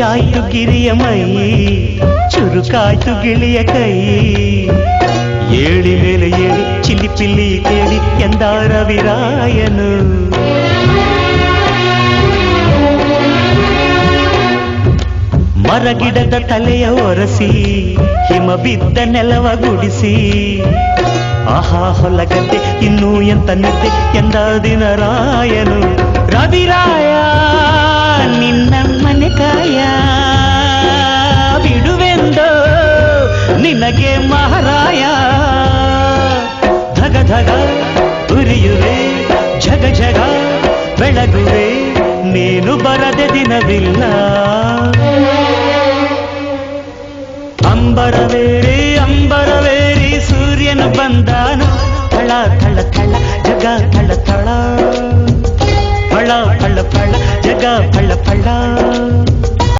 ಆಯ್ತು ಗಿರಿಯ ಮೈ ಚುರುಕಾಯ್ತು ಗಿಳಿಯ ಕೈ ಏಳಿ ಮೇಲೆ ಏಳಿ ಚಿಲಿಪಿಲಿ ಕೇಳಿ ಎಂದಾರ ವಿರಾಯನು ಮರಗಿಡದ ತಲೆಯ ಒರಸಿ ಹಿಮ ಬಿದ್ದ ನೆಲವ ಗುಡಿಸಿ ಆಹಾ ಹೊಲಗದ್ದೆ ಇನ್ನೂ ಎಂತ ನಿದ್ದೆ ಎಂದ ದಿನ ರಾಯನು ರವಿರಾಯ ನಿನ್ನ ಮನೆ ಕಾಯ ಬಿಡುವೆಂದೋ ನಿನಗೆ ಮಹಾರಾಯ ಧಗ ಧಗ ಉರಿಯುವೆ ಜಗ ಜಗ ಬೆಳಗುವೆ ನೀನು ಬರದೆ ದಿನವಿಲ್ಲ